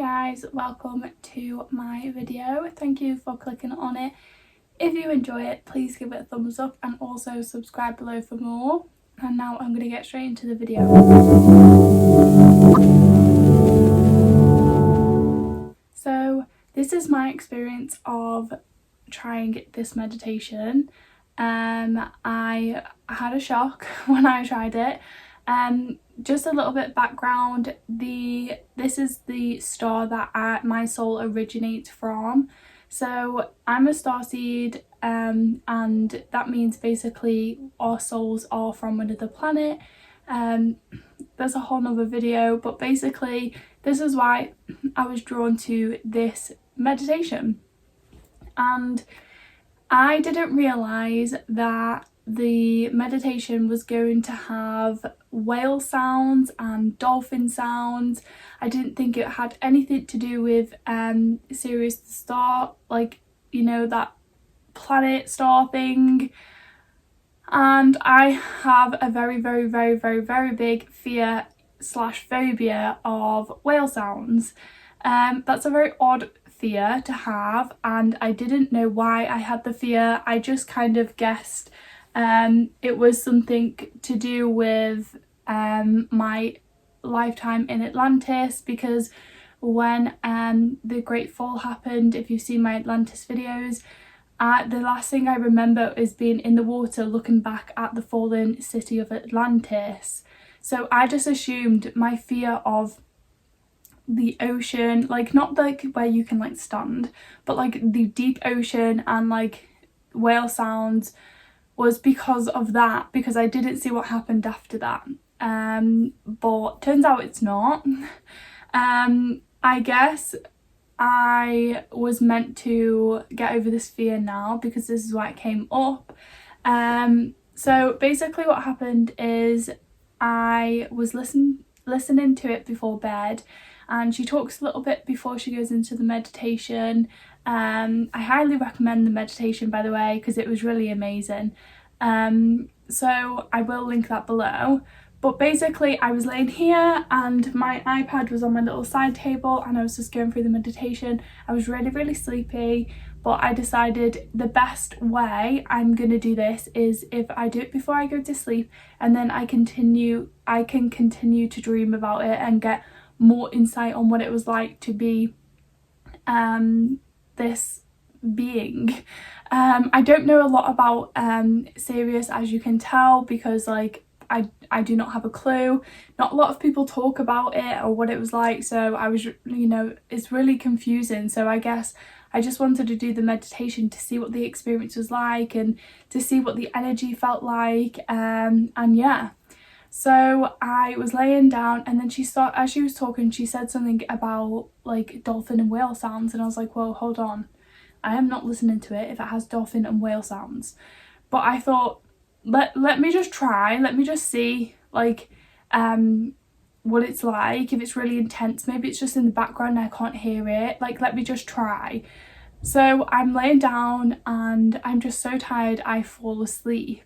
guys, welcome to my video. Thank you for clicking on it. If you enjoy it, please give it a thumbs up and also subscribe below for more. And now I'm going to get straight into the video. So this is my experience of trying this meditation. I had a shock when I tried it. Just a little bit background, this is the star that my soul originates from. So I'm a starseed, and that means basically our souls are from another planet. There's a whole nother video, but basically this is why I was drawn to this meditation. And I didn't realise that the meditation was going to have whale sounds and dolphin sounds. I didn't think it had anything to do with Sirius the star, like, you know, that planet star thing. And I have a very big fear / phobia of whale sounds. That's a very odd fear to have, and I didn't know why I had the fear. I just kind of guessed it was something to do with my lifetime in Atlantis, because when the Great Fall happened, if you've seen my Atlantis videos, the last thing I remember is being in the water looking back at the fallen city of Atlantis. So I just assumed my fear of the ocean, like not like where you can like stand, but like the deep ocean and like whale sounds, was because of that, because I didn't see what happened after that. But turns out it's not. I guess I was meant to get over this fear now, because this is why it came up. So basically what happened is I was listening to it before bed, and she talks a little bit before she goes into the meditation. I highly recommend the meditation, by the way, because it was really amazing. So I will link that below. But basically I was laying here and my iPad was on my little side table and I was just going through the meditation. I was really sleepy, but I decided the best way I'm gonna do this is if I do it before I go to sleep, and then I can continue to dream about it and get more insight on what it was like to be this being. I don't know a lot about Sirius, as you can tell, because like I do not have a clue. Not a lot of people talk about it or what it was like, so I was, you know, it's really confusing. So I guess I just wanted to do the meditation to see what the experience was like and to see what the energy felt like, and yeah. So I was laying down, and then as she was talking, she said something about like dolphin and whale sounds, and I was like, well, hold on, I am not listening to it if it has dolphin and whale sounds. But I thought, let me just try, let me just see like what it's like. If it's really intense, maybe it's just in the background and I can't hear it, like let me just try. So I'm laying down and I'm just so tired I fall asleep.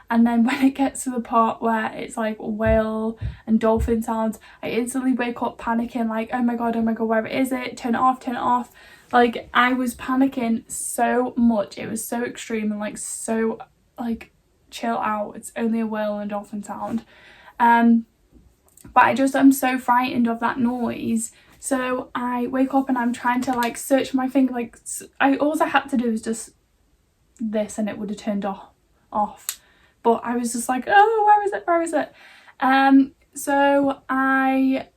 And then when it gets to the part where it's like whale and dolphin sounds, I instantly wake up panicking, like, oh my god, where is it? Turn it off. Like, I was panicking so much. It was so extreme and like so like, chill out, it's only a whale and dolphin sound. But I'm so frightened of that noise. So I wake up and I'm trying to like search my finger, like all I had to do was just this and it would have turned off. But I was just like, oh, where is it? So I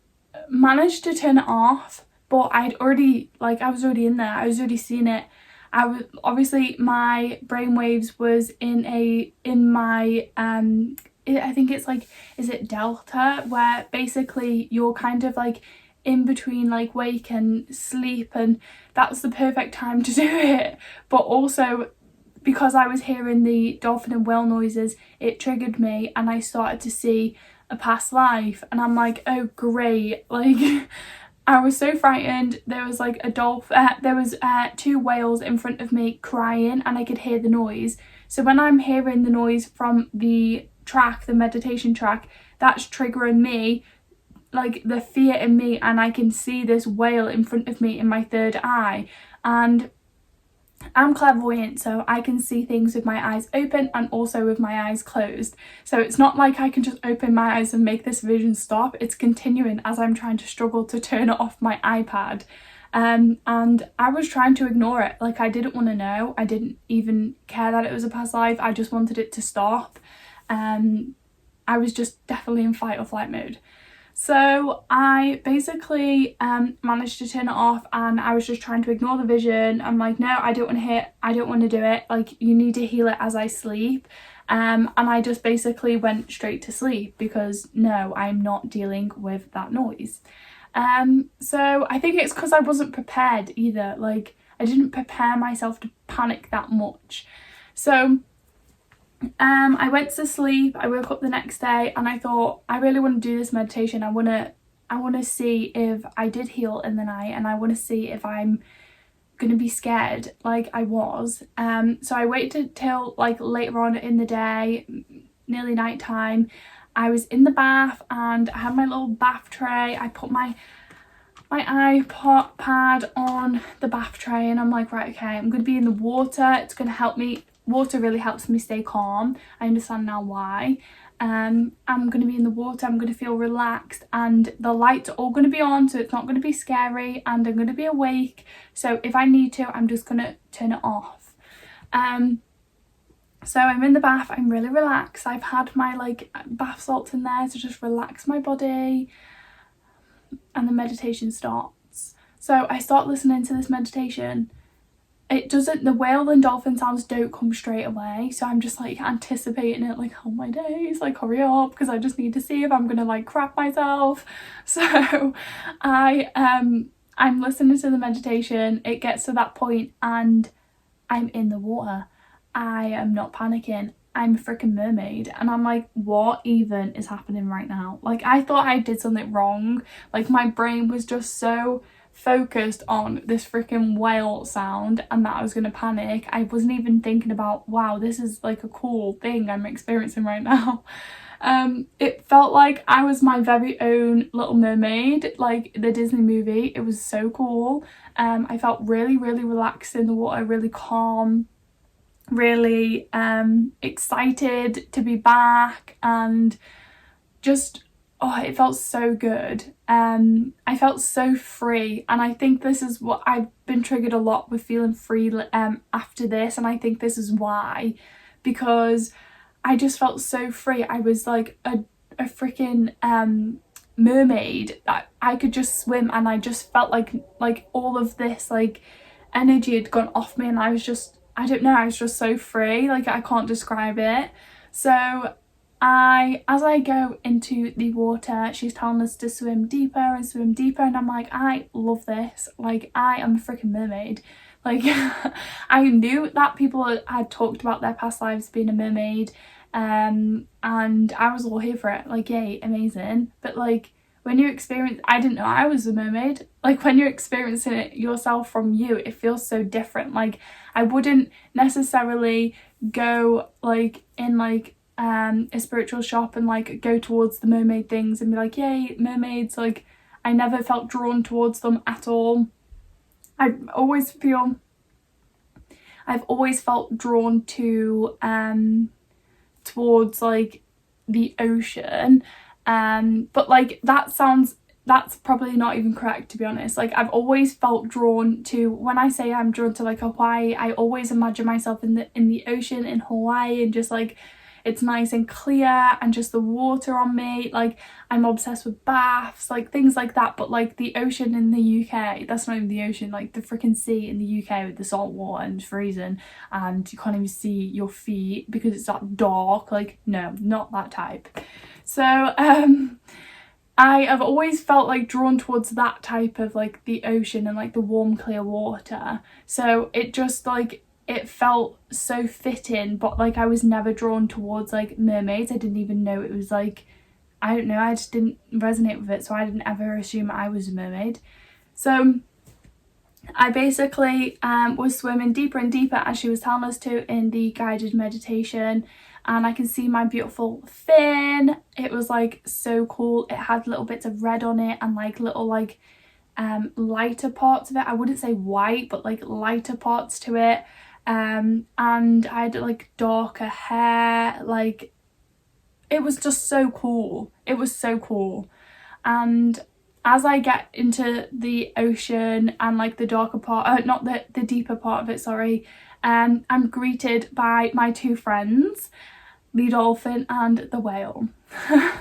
managed to turn it off, but I was already in there, I was already seeing it. Obviously my brainwaves was in my I think it's like, is it delta, where basically you're kind of like in between like wake and sleep, and that's the perfect time to do it. But also because I was hearing the dolphin and whale noises, it triggered me and I started to see a past life, and I'm like, oh great, like I was so frightened. There was like a there was 2 whales in front of me crying, and I could hear the noise. So when I'm hearing the noise from the track, the meditation track, that's triggering me like the fear in me, and I can see this whale in front of me in my third eye. And I'm clairvoyant, so I can see things with my eyes open and also with my eyes closed. So it's not like I can just open my eyes and make this vision stop. It's continuing as I'm trying to struggle to turn it off my iPad. And I was trying to ignore it. Like, I didn't want to know. I didn't even care that it was a past life. I just wanted it to stop. I was just definitely in fight or flight mode. So I basically managed to turn it off, and I was just trying to ignore the vision. I'm like, no, I don't want to hear, I don't want to do it. Like, you need to heal it as I sleep. And I just basically went straight to sleep because no, I'm not dealing with that noise. So I think it's because I wasn't prepared either. Like, I didn't prepare myself to panic that much. So I went to sleep. I woke up the next day and I thought, I really want to do this meditation. I want to see if I did heal in the night, and I want to see if I'm gonna be scared like I was. So I waited till like later on in the day, nearly night time. I was in the bath and I had my little bath tray. I put my iPad on the bath tray, and I'm like, right, okay, I'm gonna be in the water. It's gonna help me. Water really helps me stay calm. I understand now why. I'm going to be in the water, I'm going to feel relaxed, and the lights are all going to be on, so it's not going to be scary, and I'm going to be awake. So if I need to, I'm just going to turn it off. So I'm in the bath, I'm really relaxed. I've had my like bath salts in there to just relax my body, and the meditation starts. So I start listening to this meditation. It doesn't, the whale and dolphin sounds don't come straight away, so I'm just like anticipating it, like, oh my days, like hurry up, because I just need to see if I'm gonna like crap myself. So I'm listening to the meditation. It gets to that point and I'm in the water. I am not panicking. I'm a freaking mermaid, and I'm like, what even is happening right now? Like, I thought I did something wrong. Like, my brain was just so focused on this freaking whale sound and that I was gonna panic. I wasn't even thinking about, wow, this is like a cool thing I'm experiencing right now. It felt like I was my very own Little Mermaid, like the Disney movie. It was so cool. I felt really, really relaxed in the water, really calm, really excited to be back, and just, oh, it felt so good. I felt so free, and I think this is what I've been triggered a lot with, feeling free after this, and I think this is why, because I just felt so free. I was like a freaking mermaid that I could just swim, and I just felt like all of this like energy had gone off me, and I was just, I don't know, I was just so free. Like, I can't describe it. So as I go into the water, she's telling us to swim deeper, and I'm like, I love this. Like, I am a freaking mermaid. Like, I knew that people had talked about their past lives being a mermaid, and I was all here for it. Like, yay, amazing. But like, when you experience, I didn't know I was a mermaid. Like, when you're experiencing it yourself from you, it feels so different. Like, I wouldn't necessarily go like in like a spiritual shop and like go towards the mermaid things and be like, yay, mermaids. Like, I never felt drawn towards them at all. I've always felt drawn to towards like the ocean, but like that's probably not even correct, to be honest. Like, I've always felt drawn to, when I say I'm drawn to like Hawaii, I always imagine myself in the ocean in Hawaii, and just like, it's nice and clear, and just the water on me. Like, I'm obsessed with baths, like things like that. But like, the ocean in the UK, that's not even the ocean, like the freaking sea in the UK with the salt water and freezing, and you can't even see your feet because it's that dark. Like, no, not that type. So I have always felt like drawn towards that type of like the ocean and like the warm clear water. So it just like, it felt so fitting, but like, I was never drawn towards like mermaids. I didn't even know it was like, I don't know, I just didn't resonate with it, so I didn't ever assume I was a mermaid. So I basically was swimming deeper and deeper as she was telling us to in the guided meditation, and I can see my beautiful fin. It was like so cool. It had little bits of red on it and like little like lighter parts of it. I wouldn't say white, but like lighter parts to it. And I had like darker hair. Like, it was just so cool. It was so cool. And as I get into the ocean and like the darker part, not the deeper part of it, sorry, I'm greeted by my two friends, the dolphin and the whale.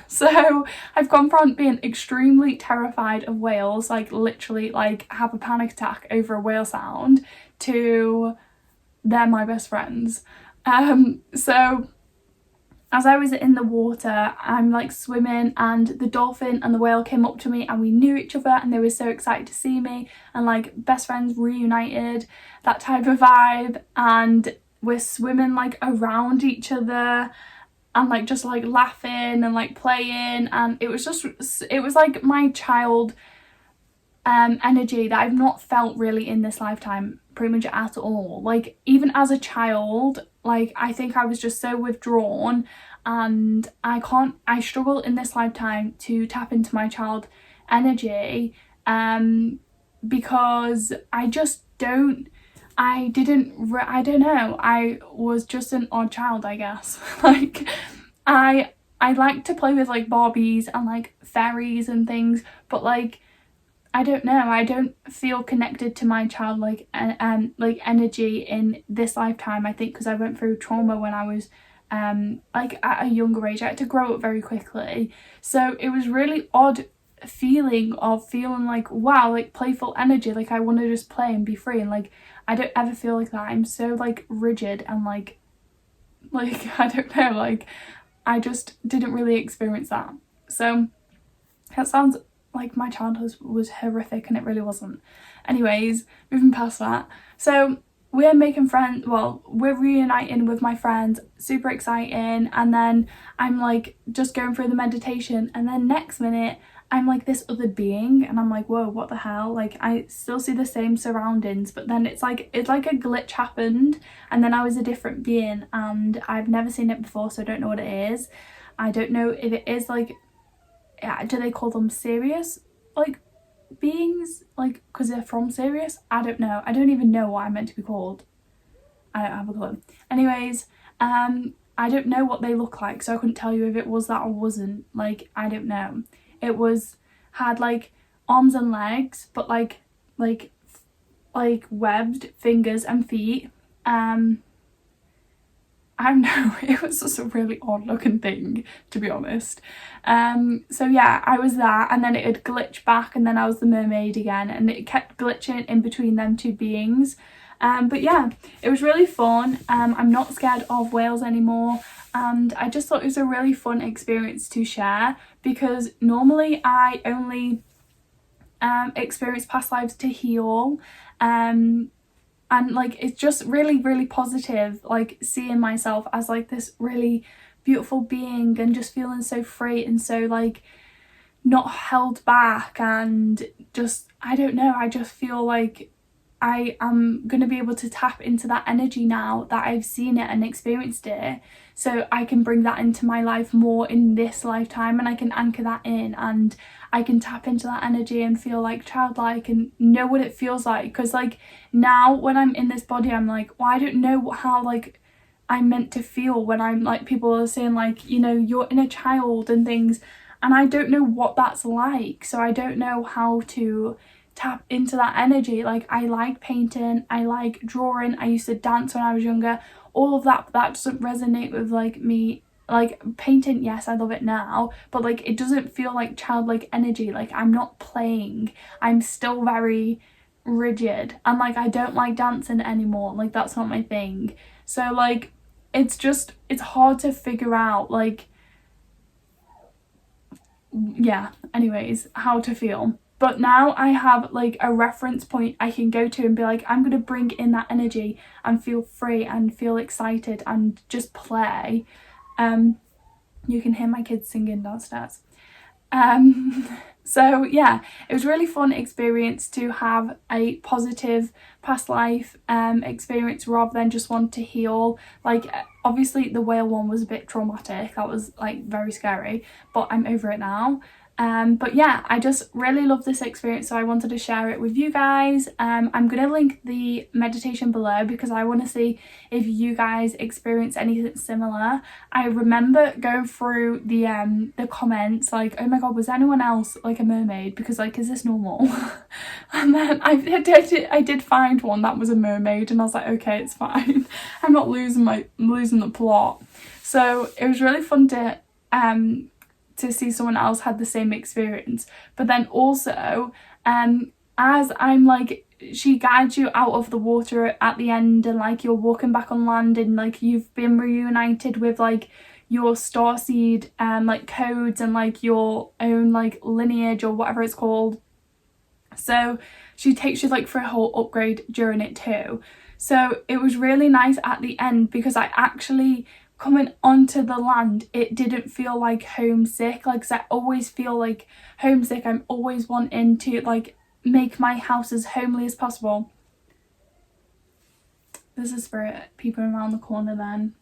So I've gone from being extremely terrified of whales, like literally like have a panic attack over a whale sound, to they're my best friends. So as I was in the water, I'm like swimming, and the dolphin and the whale came up to me and we knew each other and they were so excited to see me, and like best friends reunited, that type of vibe. And we're swimming like around each other and like just like laughing and like playing, and it was like my child energy that I've not felt really in this lifetime pretty much at all. Like, even as a child, like I think I was just so withdrawn, and I struggle in this lifetime to tap into my child energy, because I just don't I don't know, I was just an odd child, I guess. Like, I like to play with like Barbies and like fairies and things, but like I don't know, I don't feel connected to my childlike like energy in this lifetime. I think because I went through trauma when I was like at a younger age. I had to grow up very quickly, so it was really odd feeling like, wow, like playful energy, like I want to just play and be free, and like I don't ever feel like that. I'm so like rigid and like I don't know, like I just didn't really experience that. So that sounds like my childhood was horrific, and it really wasn't. Anyways, moving past that. So we're making friends, well, we're reuniting with my friends, super exciting, and then I'm like just going through the meditation, and then next minute I'm like this other being, and I'm like, whoa, what the hell? Like, I still see the same surroundings, but then it's like a glitch happened, and then I was a different being, and I've never seen it before, so I don't know what it is. I don't know if it is like, do they call them Sirius like beings, like because they're from Sirius? I don't know, I don't even know what I'm meant to be called. I don't have a clue. Anyways, I don't know what they look like, so I couldn't tell you if it was that or wasn't. Like, I don't know. It had like arms and legs, but like webbed fingers and feet. I don't know, it was just a really odd looking thing, to be honest. So yeah, I was that, and then it would glitch back, and then I was the mermaid again, and it kept glitching in between them two beings. But yeah, it was really fun. I'm not scared of whales anymore, and I just thought it was a really fun experience to share, because normally I only experience past lives to heal, and like it's just really positive, like seeing myself as like this really beautiful being and just feeling so free and so like not held back, and just, I don't know, I just feel like I am going to be able to tap into that energy now that I've seen it and experienced it, so I can bring that into my life more in this lifetime, and I can anchor that in, and I can tap into that energy and feel like childlike and know what it feels like. Because like now when I'm in this body, I'm like, well, I don't know how like I'm meant to feel when I'm like, people are saying like, you know, you're inner child and things, and I don't know what that's like, so I don't know how to tap into that energy. Like, I like painting, I like drawing, I used to dance when I was younger, all of that, but that doesn't resonate with like me. Like painting, yes, I love it now, but like it doesn't feel like childlike energy. Like, I'm not playing, I'm still very rigid, and like I don't like dancing anymore, like that's not my thing. So like it's hard to figure out, like, yeah, anyways, how to feel. But now I have like a reference point I can go to and be like, I'm gonna bring in that energy and feel free and feel excited and just play. You can hear my kids singing downstairs. So yeah, it was a really fun experience to have a positive past life experience rather than just want to heal. Like obviously the whale one was a bit traumatic, that was like very scary, but I'm over it now. But yeah, I just really love this experience, so I wanted to share it with you guys. I'm gonna link the meditation below because I want to see if you guys experience anything similar. I remember going through the comments like, oh my god, was anyone else like a mermaid, because like, is this normal? And then I did find one that was a mermaid, and I was like, okay, it's fine. I'm not losing the plot. So it was really fun to see someone else had the same experience. But then also as I'm like, she guides you out of the water at the end, and like you're walking back on land, and like you've been reunited with like your starseed like codes and like your own like lineage or whatever it's called. So she takes you like for a whole upgrade during it too. So it was really nice at the end because I actually, coming onto the land, it didn't feel like homesick. Like, 'cause I always feel like homesick, I'm always wanting to like make my house as homely as possible. There's a spirit peeping around the corner then.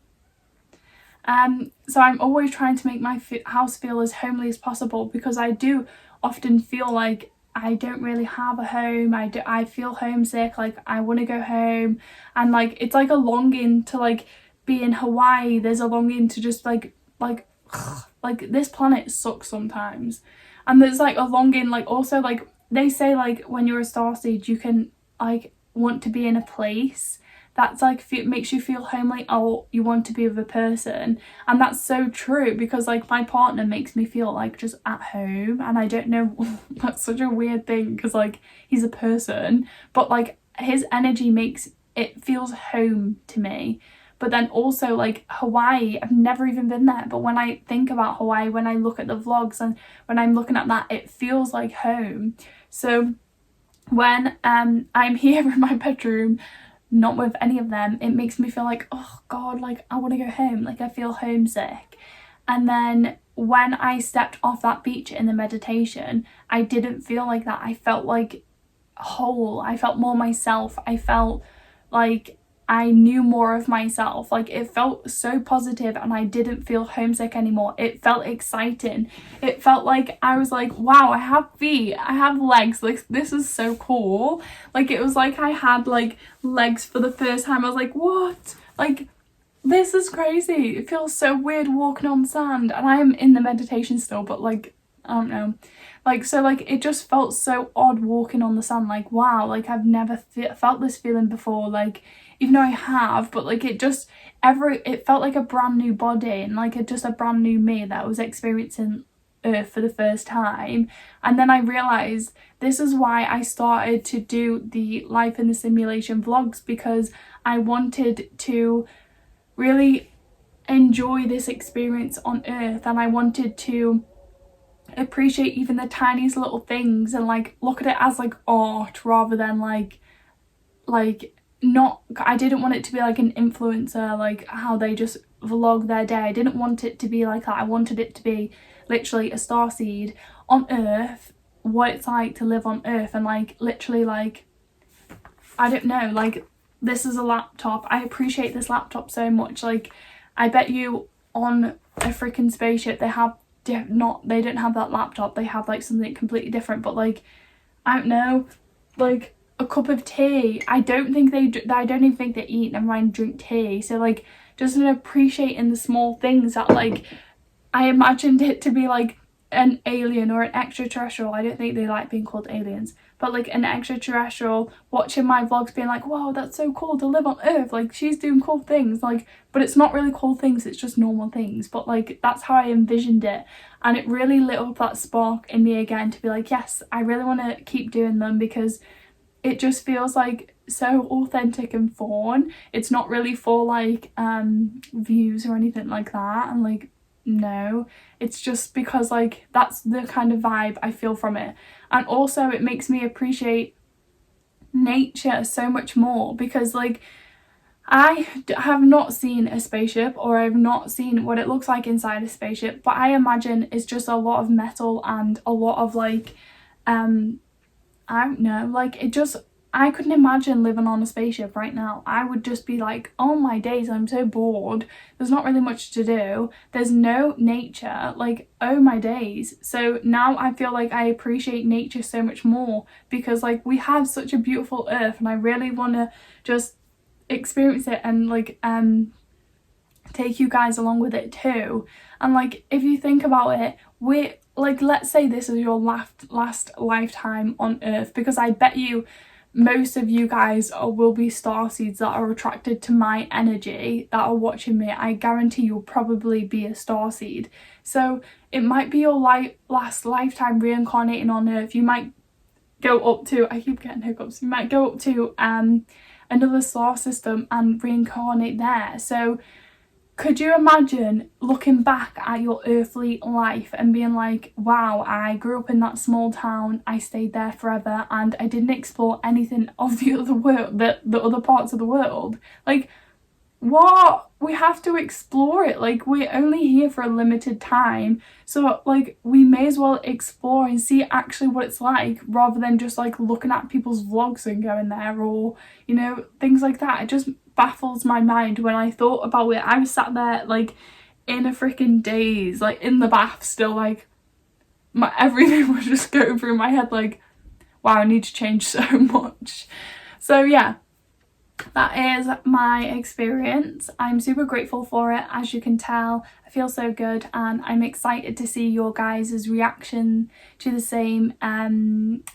So I'm always trying to make my house feel as homely as possible, because I do often feel like I don't really have a home. I feel homesick, like I want to go home, and like it's like a longing to like be in Hawaii. There's a longing to just like this planet sucks sometimes, and there's like a longing, like also like they say like when you're a starseed you can like want to be in a place that's like makes you feel homely, or you want to be with a person. And that's so true, because like my partner makes me feel like just at home, and I don't know, that's such a weird thing because like he's a person, but like his energy makes it feels home to me. But then also like Hawaii, I've never even been there, but when I think about Hawaii, when I look at the vlogs and when I'm looking at that, it feels like home. So when I'm here in my bedroom not with any of them, it makes me feel like, oh god, like I want to go home, like I feel homesick. And then when I stepped off that beach in the meditation, I didn't feel like that. I felt like whole, I felt more myself, I felt like I knew more of myself. Like it felt so positive, and I didn't feel homesick anymore. It felt exciting. It felt like I was like, wow, I have feet, I have legs, like this is so cool. Like it was like I had like legs for the first time. I was like, what? Like this is crazy. It feels so weird walking on sand, and I am in the meditation still, but like I don't know, like so like it just felt so odd walking on the sand. Like wow, like I've never felt this feeling before, like even though I have, but like it just it felt like a brand new body, and like just a brand new me that was experiencing Earth for the first time. And then I realized this is why I started to do the life in the simulation vlogs, because I wanted to really enjoy this experience on Earth, and I wanted to appreciate even the tiniest little things, and like look at it as like art rather than like not, I didn't want it to be like an influencer, like how they just vlog their day. I didn't want it to be like that. I wanted it to be literally a starseed on Earth, what it's like to live on Earth, and like literally like I don't know, like this is a laptop. I appreciate this laptop so much. Like I bet you on a freaking spaceship they don't have that laptop, they have like something completely different. But like I don't know, like a cup of tea, I don't even think they eat, never mind drink tea. So like just appreciating the small things that like I imagined it to be like an alien or an extraterrestrial. I don't think they like being called aliens, but like an extraterrestrial watching my vlogs being like, wow, that's so cool to live on Earth, like she's doing cool things, like, but it's not really cool things, it's just normal things. But like that's how I envisioned it, and it really lit up that spark in me again to be like, yes, I really want to keep doing them, because it just feels like so authentic and fun. It's not really for like views or anything like that, and like no, it's just because like that's the kind of vibe I feel from it. And also it makes me appreciate nature so much more, because like have not seen a spaceship, or I've not seen what it looks like inside a spaceship, but I imagine it's just a lot of metal and a lot of like, I don't know, like it just, I couldn't imagine living on a spaceship right now. I would just be like, oh my days, I'm so bored. There's not really much to do. There's no nature, like, oh my days. So now I feel like I appreciate nature so much more, because like we have such a beautiful earth, and I really want to just experience it and like take you guys along with it too. And like, if you think about it, we're like, let's say this is your last lifetime on earth, because I bet you most of you guys will be starseeds that are attracted to my energy, that are watching me. I guarantee you'll probably be a starseed. So it might be your last lifetime reincarnating on earth. You might go up to, I keep getting hiccups, you might go up to another star system and reincarnate there. So could you imagine looking back at your earthly life and being like, wow, I grew up in that small town, I stayed there forever, and I didn't explore anything of the other world, the other parts of the world. Like, what? We have to explore it. Like, we're only here for a limited time, so like we may as well explore and see actually what it's like, rather than just like looking at people's vlogs and going there, or you know, things like that. It just baffles my mind when I thought about it. I was sat there like in a freaking daze, like in the bath still, like everything was just going through my head like, wow, I need to change so much. So yeah, that is my experience. I'm super grateful for it, as you can tell. I feel so good, and I'm excited to see your guys' reaction to the same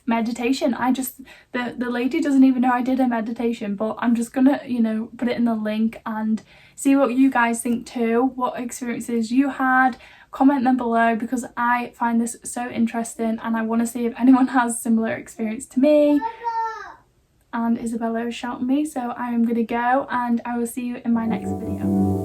meditation. The lady doesn't even know I did a meditation, but I'm just gonna, you know, put it in the link and see what you guys think too, what experiences you had. Comment them below, because I find this so interesting and I want to see if anyone has similar experience to me. And Isabella is shouting me, so I am gonna go, and I will see you in my next video.